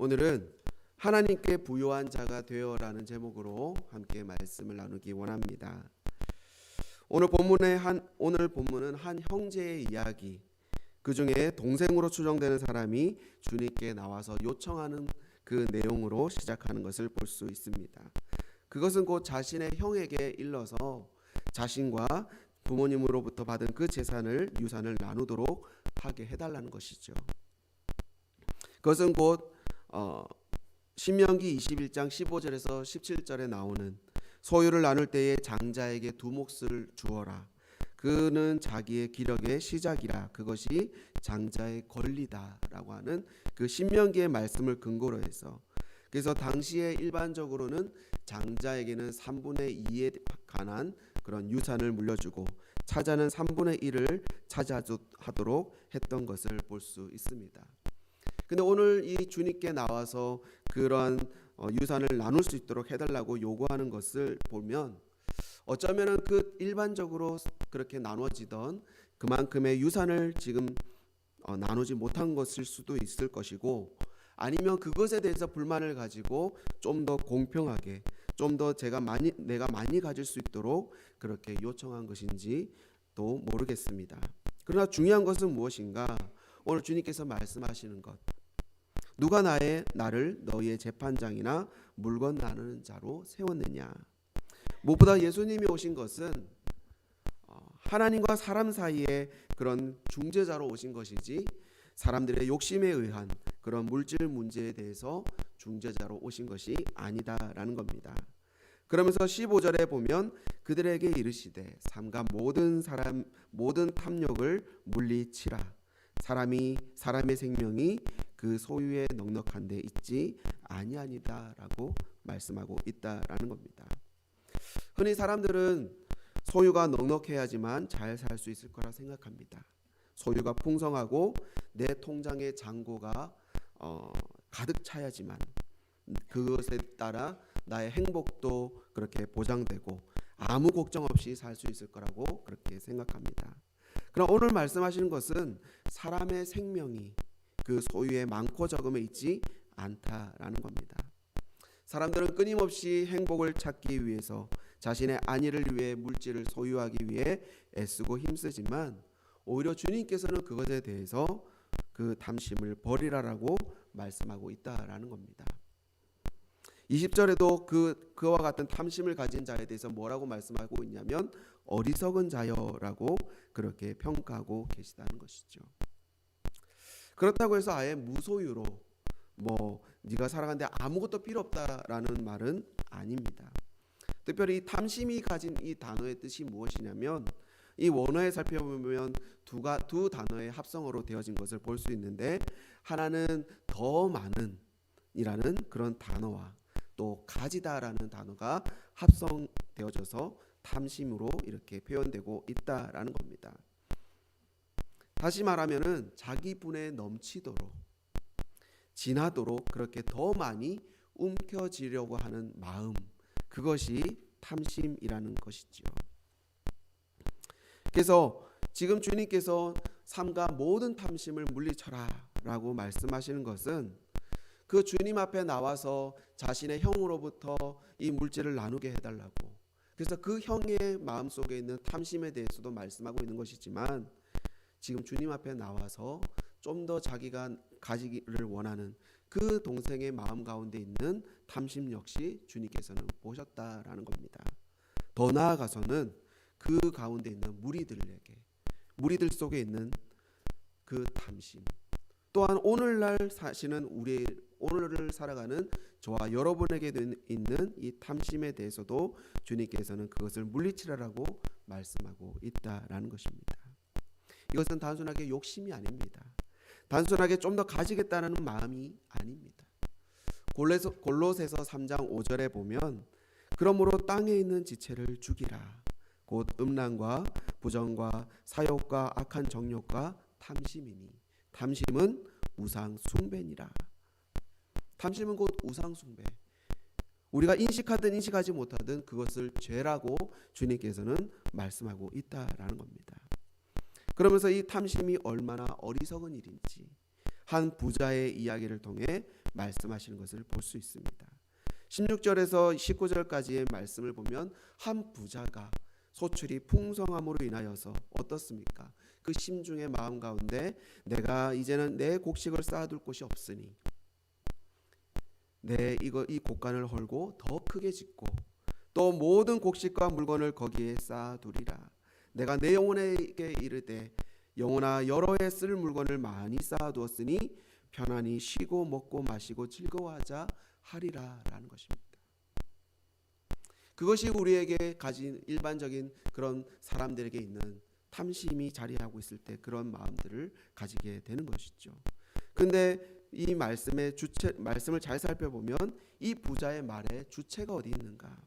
오늘은 하나님께 부요한 자가 되어라는 제목으로 함께 말씀을 나누기 원합니다. 오늘 본문은 한 형제의 이야기, 그 중에 동생으로 추정되는 사람이 주님께 나와서 요청하는 그 내용으로 시작하는 것을 볼 수 있습니다. 그것은 곧 자신의 형에게 일러서 자신과 부모님으로부터 받은 그 유산을 나누도록 하게 해달라는 것이죠. 그것은 곧 신명기 21장 15절에서 17절에 나오는 소유를 나눌 때에 장자에게 두 몫을 주어라. 그는 자기의 기력의 시작이라. 그것이 장자의 권리다라고 하는 그 신명기의 말씀을 근거로 해서, 그래서 당시에 일반적으로는 장자에게는 3분의 2에 관한 그런 유산을 물려주고 차자는 3분의 1을 차지하도록 했던 것을 볼 수 있습니다. 근데 오늘 이 주님께 나와서 그런 유산을 나눌 수 있도록 해달라고 요구하는 것을 보면 어쩌면은 그 일반적으로 그렇게 나눠지던 그만큼의 유산을 지금 나누지 못한 것일 수도 있을 것이고, 아니면 그것에 대해서 불만을 가지고 좀 더 공평하게, 좀 더 내가 많이 가질 수 있도록 그렇게 요청한 것인지 또 모르겠습니다. 그러나 중요한 것은 무엇인가? 오늘 주님께서 말씀하시는 것, 누가 나를 너희의 재판장이나 물건 나누는 자로 세웠느냐. 무엇보다 예수님이 오신 것은 하나님과 사람 사이의 그런 중재자로 오신 것이지, 사람들의 욕심에 의한 그런 물질 문제에 대해서 중재자로 오신 것이 아니다라는 겁니다. 그러면서 15절에 보면 그들에게 이르시되 삼가 모든 탐욕을 물리치라. 사람의 생명이 그 소유에 넉넉한 데 있지 아니하니다라고 말씀하고 있다라는 겁니다. 흔히 사람들은 소유가 넉넉해야지만 잘 살 수 있을 거라 생각합니다. 소유가 풍성하고 내 통장의 잔고가 가득 차야지만 그것에 따라 나의 행복도 그렇게 보장되고 아무 걱정 없이 살 수 있을 거라고 그렇게 생각합니다. 그러나 오늘 말씀하시는 것은 사람의 생명이 그 소유의 많고 적음에 있지 않다라는 겁니다. 사람들은 끊임없이 행복을 찾기 위해서 자신의 안위를 위해 물질을 소유하기 위해 애쓰고 힘쓰지만, 오히려 주님께서는 그것에 대해서 그 탐심을 버리라라고 말씀하고 있다라는 겁니다. 20절에도 그와 같은 탐심을 가진 자에 대해서 뭐라고 말씀하고 있냐면 어리석은 자여라고 그렇게 평가하고 계시다는 것이죠. 그렇다고 해서 아예 무소유로 네가 살아가는데 아무것도 필요 없다라는 말은 아닙니다. 특별히 탐심이 가진 이 단어의 뜻이 무엇이냐면, 이 원어에 살펴보면 두 단어의 합성어로 되어진 것을 볼 수 있는데, 하나는 더 많은 이라는 그런 단어와 또 가지다라는 단어가 합성되어져서 탐심으로 이렇게 표현되고 있다라는 겁니다. 다시 말하면은 자기 분에 넘치도록, 지나도록 그렇게 더 많이 움켜쥐려고 하는 마음, 그것이 탐심이라는 것이지요. 그래서 지금 주님께서 삼가 모든 탐심을 물리쳐라 라고 말씀하시는 것은 그 주님 앞에 나와서 자신의 형으로부터 이 물질을 나누게 해달라고, 그래서 그 형의 마음속에 있는 탐심에 대해서도 말씀하고 있는 것이지만, 지금 주님 앞에 나와서 좀 더 자기가 가지기를 원하는 그 동생의 마음 가운데 있는 탐심 역시 주님께서는 보셨다라는 겁니다. 더 나아가서는 그 가운데 있는 무리들 속에 있는 그 탐심, 또한 오늘날 오늘을 살아가는 저와 여러분에게 있는 이 탐심에 대해서도 주님께서는 그것을 물리치라라고 말씀하고 있다라는 것입니다. 이것은 단순하게 욕심이 아닙니다. 단순하게 좀 더 가지겠다는 마음이 아닙니다. 골로새서 3장 5절에 보면 그러므로 땅에 있는 지체를 죽이라. 곧 음란과 부정과 사욕과 악한 정욕과 탐심이니 탐심은 우상 숭배니라. 탐심은 곧 우상 숭배. 우리가 인식하든 인식하지 못하든 그것을 죄라고 주님께서는 말씀하고 있다라는 겁니다. 그러면서 이 탐심이 얼마나 어리석은 일인지, 한 부자의 이야기를 통해 말씀하시는 것을 볼 수 있습니다. 16절에서 19절까지의 말씀을 보면 한 부자가 소출이 풍성함으로 인하여서 어떻습니까? 그 심중의 마음 가운데 내가 이제는 내 곡식을 쌓아둘 곳이 없으니 이 곡간을 헐고 더 크게 짓고 또 모든 곡식과 물건을 거기에 쌓아두리라. 내가 내 영혼에게 이르되 영혼아 여러 해 쓸 물건을 많이 쌓아두었으니 편안히 쉬고 먹고 마시고 즐거워하자 하리라 라는 것입니다. 그것이 우리에게 가진 일반적인 그런 사람들에게 있는 탐심이 자리하고 있을 때 그런 마음들을 가지게 되는 것이죠. 근데 이 말씀을 잘 살펴보면 이 부자의 말에 주체가 어디 있는가?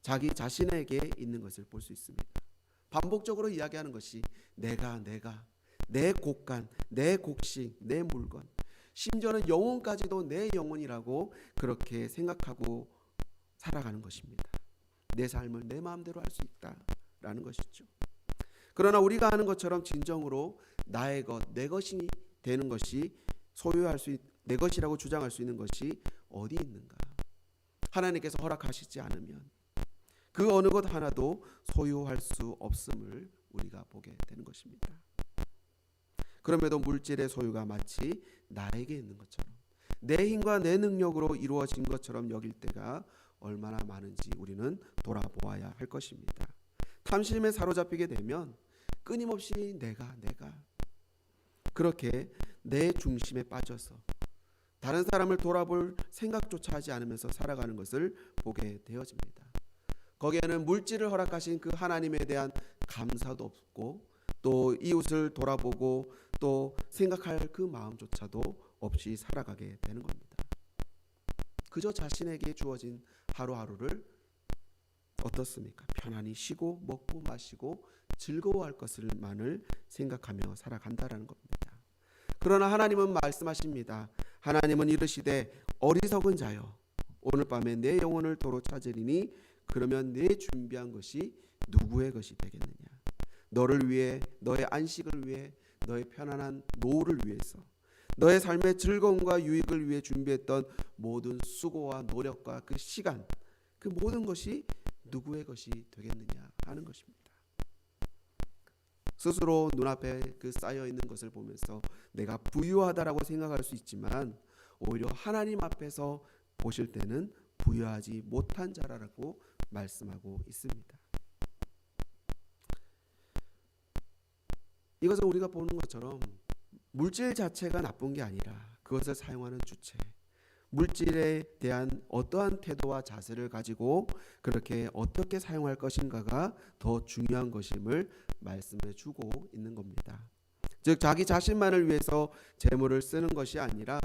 자기 자신에게 있는 것을 볼 수 있습니다. 반복적으로 이야기하는 것이 내가 내 곡간, 내 곡식, 내 물건, 심지어는 영혼까지도 내 영혼이라고 그렇게 생각하고 살아가는 것입니다. 내 삶을 내 마음대로 할 수 있다라는 것이죠. 그러나 우리가 하는 것처럼 진정으로 나의 것, 내 것이 되는 것이 내 것이라고 주장할 수 있는 것이 어디 있는가? 하나님께서 허락하시지 않으면 그 어느 것 하나도 소유할 수 없음을 우리가 보게 되는 것입니다. 그럼에도 물질의 소유가 마치 나에게 있는 것처럼 내 힘과 내 능력으로 이루어진 것처럼 여길 때가 얼마나 많은지 우리는 돌아보아야 할 것입니다. 탐심에 사로잡히게 되면 끊임없이 내가 그렇게 내 중심에 빠져서 다른 사람을 돌아볼 생각조차 하지 않으면서 살아가는 것을 보게 되어집니다. 거기에는 물질을 허락하신 그 하나님에 대한 감사도 없고 또 이웃을 돌아보고 또 생각할 그 마음조차도 없이 살아가게 되는 겁니다. 그저 자신에게 주어진 하루하루를 어떻습니까? 편안히 쉬고 먹고 마시고 즐거워할 것을만을 생각하며 살아간다라는 겁니다. 그러나 하나님은 말씀하십니다. 하나님은 이르시되 어리석은 자여 오늘 밤에 내 영혼을 도로 찾으리니 그러면 내 준비한 것이 누구의 것이 되겠느냐? 너를 위해, 너의 안식을 위해, 너의 편안한 노후를 위해서, 너의 삶의 즐거움과 유익을 위해 준비했던 모든 수고와 노력과 그 시간, 그 모든 것이 누구의 것이 되겠느냐 하는 것입니다. 스스로 눈앞에 그 쌓여 있는 것을 보면서 내가 부유하다라고 생각할 수 있지만 오히려 하나님 앞에서 보실 때는 부유하지 못한 자라고 말씀하고 있습니다. 이것은 우리가 보는 것처럼 물질 자체가 나쁜 게 아니라 그것을 사용하는 주체, 물질에 대한 어떠한 태도와 자세를 가지고 그렇게 어떻게 사용할 것인가가 더 중요한 것임을 말씀해 주고 있는 겁니다. 즉 자기 자신만을 위해서 재물을 쓰는 것이 아니라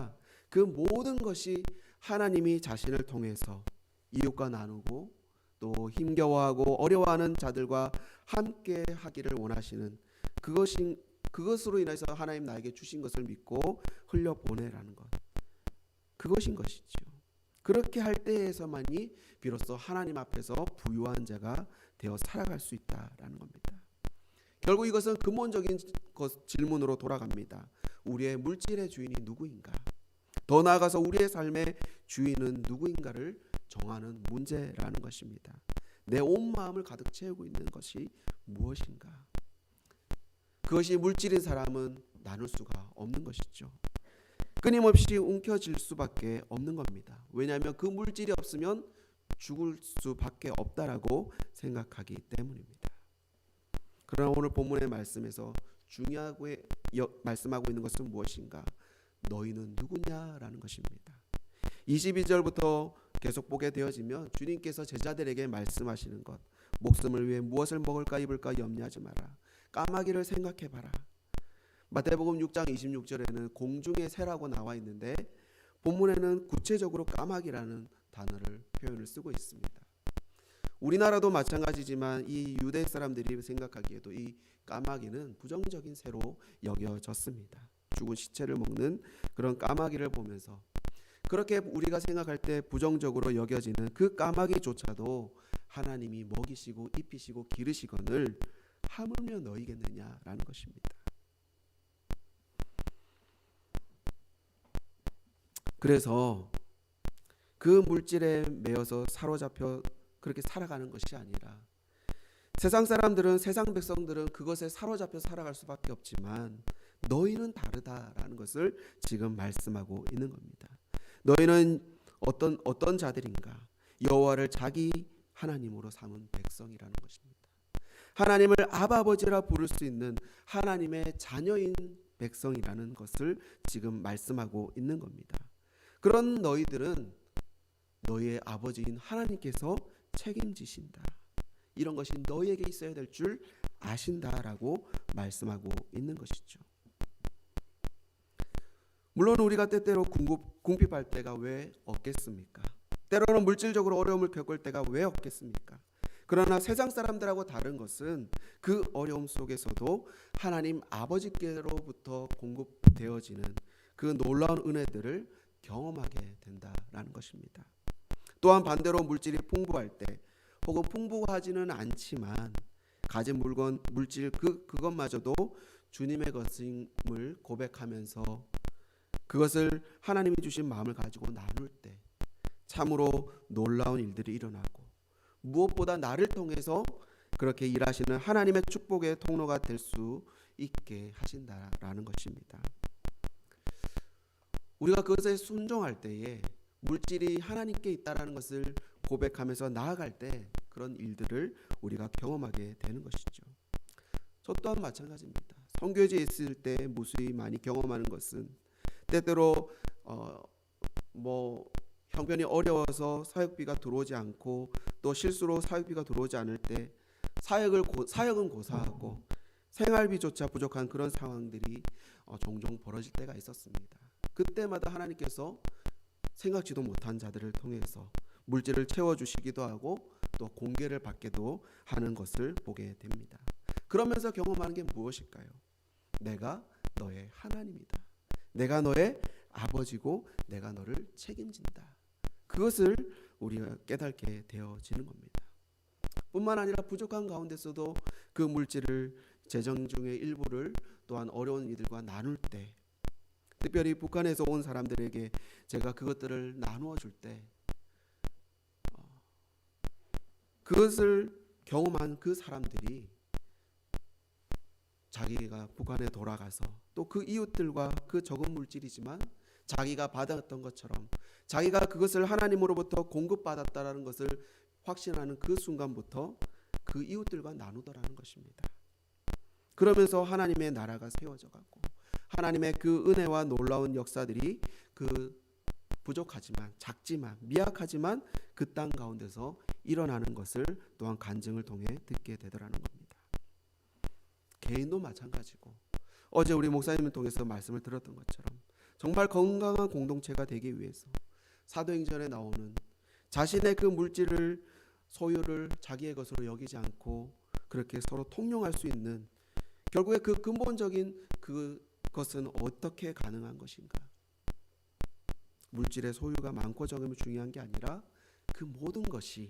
그 모든 것이 하나님이 자신을 통해서 이웃과 나누고 또 힘겨워하고 어려워하는 자들과 함께 하기를 원하시는 그것으로 인해서 하나님 나에게 주신 것을 믿고 흘려보내라는 것, 그것인 것이죠. 그렇게 할 때에서만이 비로소 하나님 앞에서 부유한 자가 되어 살아갈 수 있다라는 겁니다. 결국 이것은 근본적인 질문으로 돌아갑니다. 우리의 물질의 주인이 누구인가? 더 나아가서 우리의 삶의 주인은 누구인가를 정하는 문제라는 것입니다. 내 온 마음을 가득 채우고 있는 것이 무엇인가? 그것이 물질인 사람은 나눌 수가 없는 것이죠. 끊임없이 움켜질 수밖에 없는 겁니다. 왜냐하면 그 물질이 없으면 죽을 수밖에 없다라고 생각하기 때문입니다. 그러나 오늘 본문의 말씀에서 중요하고 말씀하고 있는 것은 무엇인가? 너희는 누구냐라는 것입니다. 22절부터 계속 보게 되어지면 주님께서 제자들에게 말씀하시는 것, 목숨을 위해 무엇을 먹을까 입을까 염려하지 마라. 까마귀를 생각해봐라. 마태복음 6장 26절에는 공중의 새라고 나와 있는데 본문에는 구체적으로 까마귀라는 표현을 쓰고 있습니다. 우리나라도 마찬가지지만 이 유대 사람들이 생각하기에도 이 까마귀는 부정적인 새로 여겨졌습니다. 죽은 시체를 먹는 그런 까마귀를 보면서 그렇게 우리가 생각할 때 부정적으로 여겨지는 그 까마귀조차도 하나님이 먹이시고 입히시고 기르시거늘 하물며 너희겠느냐라는 것입니다. 그래서 그 물질에 매여서 사로잡혀 그렇게 살아가는 것이 아니라 세상 사람들은, 세상 백성들은 그것에 사로잡혀 살아갈 수밖에 없지만 너희는 다르다라는 것을 지금 말씀하고 있는 겁니다. 너희는 어떤 자들인가? 여호와를 자기 하나님으로 삼은 백성이라는 것입니다. 하나님을 아버지라 부를 수 있는 하나님의 자녀인 백성이라는 것을 지금 말씀하고 있는 겁니다. 그런 너희들은 너희의 아버지인 하나님께서 책임지신다. 이런 것이 너희에게 있어야 될 줄 아신다라고 말씀하고 있는 것이죠. 물론 우리가 때때로 궁핍할 때가 왜 없겠습니까? 때로는 물질적으로 어려움을 겪을 때가 왜 없겠습니까? 그러나 세상 사람들하고 다른 것은 그 어려움 속에서도 하나님 아버지께로부터 공급되어지는 그 놀라운 은혜들을 경험하게 된다라는 것입니다. 또한 반대로 물질이 풍부할 때 혹은 풍부하지는 않지만 가진 물질 그것마저도 주님의 것임을 고백하면서 그것을 하나님이 주신 마음을 가지고 나눌 때 참으로 놀라운 일들이 일어나고 무엇보다 나를 통해서 그렇게 일하시는 하나님의 축복의 통로가 될 수 있게 하신다라는 것입니다. 우리가 그것에 순종할 때에 물질이 하나님께 있다라는 것을 고백하면서 나아갈 때 그런 일들을 우리가 경험하게 되는 것이죠. 저 또한 마찬가지입니다. 선교지에 있을 때 무수히 많이 경험하는 것은 때때로 형편이 어려워서 사역비가 들어오지 않고 또 실수로 사역비가 들어오지 않을 때 사역은 고사하고 생활비조차 부족한 그런 상황들이 종종 벌어질 때가 있었습니다. 그때마다 하나님께서 생각지도 못한 자들을 통해서 물질을 채워주시기도 하고 또 공개를 받기도 하는 것을 보게 됩니다. 그러면서 경험하는 게 무엇일까요? 내가 너의 하나님이다. 내가 너의 아버지고 내가 너를 책임진다. 그것을 우리가 깨닫게 되어지는 겁니다. 뿐만 아니라 부족한 가운데서도 그 물질을 재정 중의 일부를 또한 어려운 이들과 나눌 때 특별히 북한에서 온 사람들에게 제가 그것들을 나누어 줄 때 그것을 경험한 그 사람들이 자기가 북한에 돌아가서 또 그 이웃들과 그 적은 물질이지만 자기가 받았던 것처럼 자기가 그것을 하나님으로부터 공급받았다라는 것을 확신하는 그 순간부터 그 이웃들과 나누더라는 것입니다. 그러면서 하나님의 나라가 세워져 가고 하나님의 그 은혜와 놀라운 역사들이 그 부족하지만 작지만 미약하지만 그 땅 가운데서 일어나는 것을 또한 간증을 통해 듣게 되더라는 겁니다. 개인도 마찬가지고 어제 우리 목사님을 통해서 말씀을 들었던 것처럼 정말 건강한 공동체가 되기 위해서 사도행전에 나오는 자신의 그 물질을 소유를 자기의 것으로 여기지 않고 그렇게 서로 통용할 수 있는 결국에 그 근본적인 그것은 어떻게 가능한 것인가? 물질의 소유가 많고 적음이 중요한 게 아니라 그 모든 것이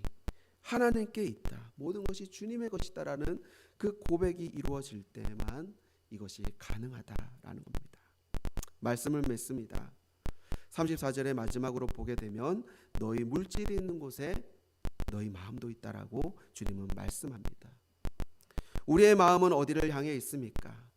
하나님께 있다. 모든 것이 주님의 것이다라는 그 고백이 이루어질 때만 이것이 가능하다라는 겁니다. 말씀을 맺습니다. 34절의 마지막으로 보게 되면 너희 물질이 있는 곳에 너희 마음도 있다라고 주님은 말씀합니다. 우리의 마음은 어디를 향해 있습니까?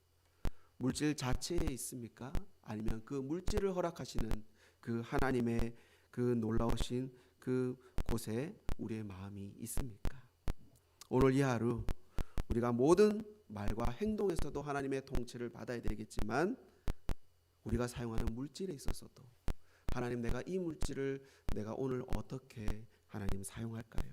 물질 자체에 있습니까? 아니면 그 물질을 허락하시는 그 하나님의 그 놀라우신 그 곳에 우리의 마음이 있습니까? 오늘 이 하루 우리가 모든 말과 행동에서도 하나님의 통치를 받아야 되겠지만 우리가 사용하는 물질에 있어서도 하나님 내가 이 물질을 내가 오늘 어떻게 하나님 사용할까요?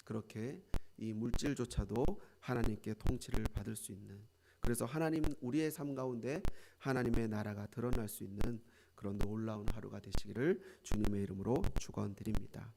그렇게 이 물질조차도 하나님께 통치를 받을 수 있는 그래서 하나님 우리의 삶 가운데 하나님의 나라가 드러날 수 있는 그런 놀라운 하루가 되시기를 주님의 이름으로 축원드립니다.